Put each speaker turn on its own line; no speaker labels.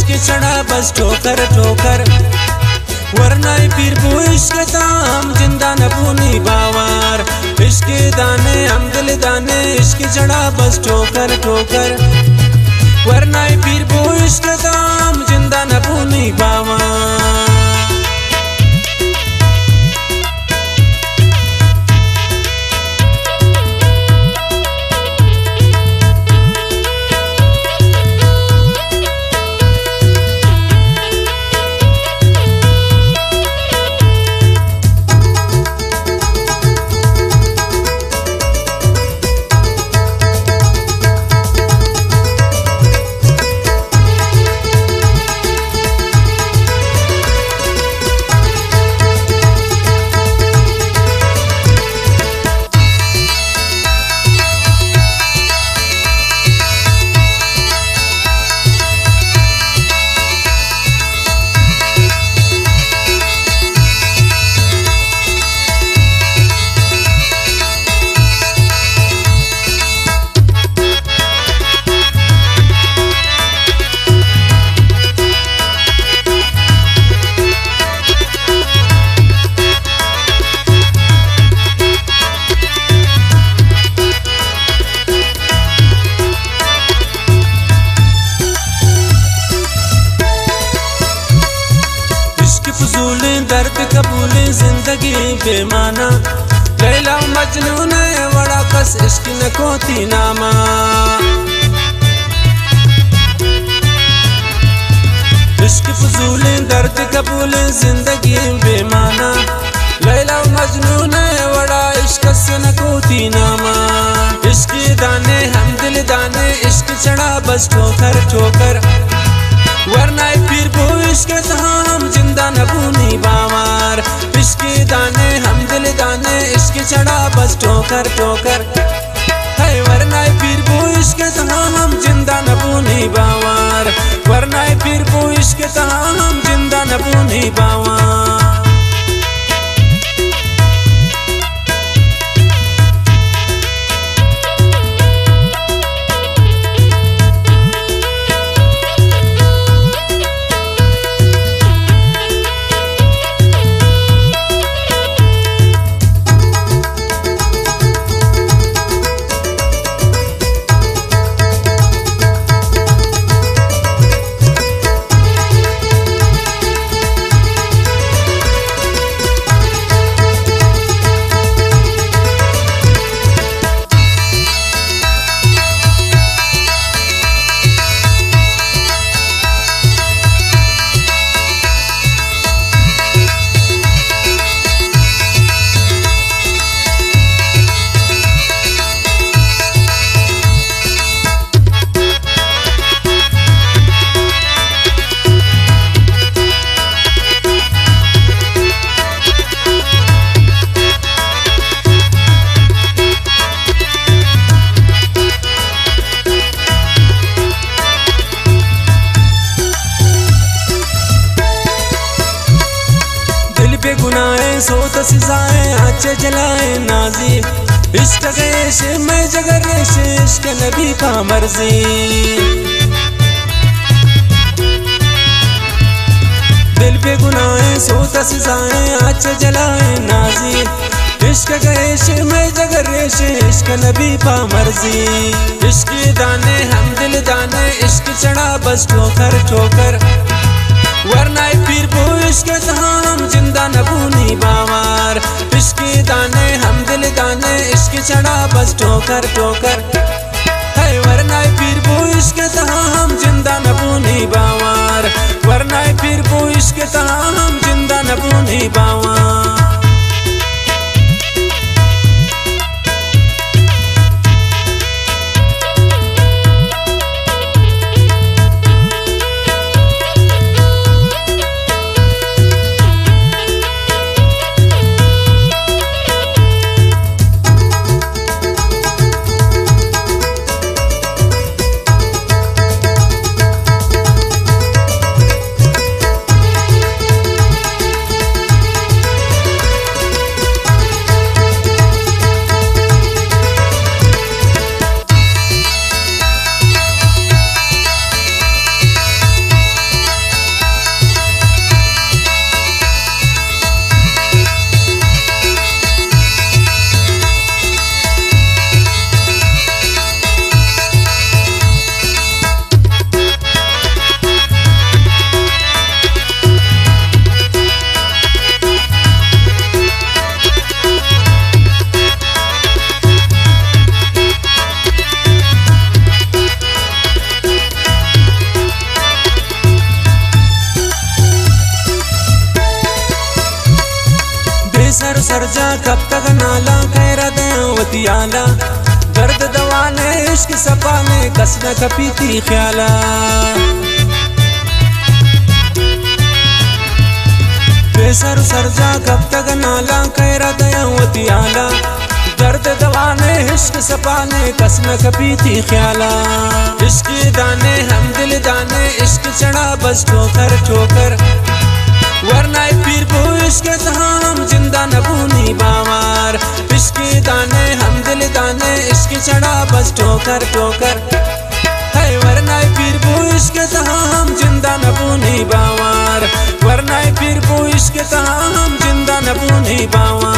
इश्क चढ़ा बस ठोकर ठोकर, वरना पीर बो इश्क ताम जिंदा न भूनी बावार। इश्क दाने हम दिल दाने, इश्क चढ़ा बस ठोकर ठोकर, वरना पीर बो इश्क ताम जिंदा न भूनी बावार। दर्द कबूल जिंदगी बेमाना, लैला मजनू ने बड़ा कस इश्क न कोती नामा। इश्क फजूल दर्द कबूल जिंदगी बेमाना, लैला मजनू ने बड़ा इश्क से न कोती नामा। इश्क दाने हम दिल दाने, इश्क चढ़ा बस ठोकर ठोकर, वरना पीर बो इश्क हम जिंदा न भूनी बावार। इश्क दाने हम दिल दाने, इश्क चढ़ा बस ठोकर ठोकर, है वरना पीर बो इश्क हम जिंदा न भूनी बावार। वरना पीर बो इश्क हम जिंदा न भूनी बावार। गुनाहे सोत सिजाए आचे जलाए नाजी, इश्क गैश में जगर रेश, इश्क नबी का मर्जी। दिल पे गुनाहे सोत सिजाए आचे जलाए नाजी, इश्क गैश में जगर रेश, इश्क नबी का मर्जी। इश्क दाने हम दिल दाने, इश्क चढ़ा बस ठोकर ठोकर, वरना पीर बो इश्क हम जिंदा न भूनी बावार। इश्क दाने हम दिल दाने, इश्क चढ़ा बस ठोकर ठोकर, है वरना पीर बो इश्क हम जिंदा न भूनी बावार। वरना पीर बो इश्क हम जिंदा न भूनी बावार। बेसर सरजा कब तक नाला कैरा दवती आला दर्द दवाने इश्क सपाने कसना कपीती ख्याला बेसर सरजा कब तक नाला कैरा दवती आला दर्द दवाने इश्क सपाने कसना कपीती ख्याला इश्क दाने हम दिल दाने इश्क चढ़ा बस ठोकर ठोकर वरना पीर को इश्क हम जिंदा नबूनी बामार इश्क दाने हम दिल दाने इश्क चढ़ा बस ठोकर ठोकर है वरना पीर को इश्क हम जिंदा नबूनी बामार वरना पीर को इश्क हम जिंदा नबूनी बामार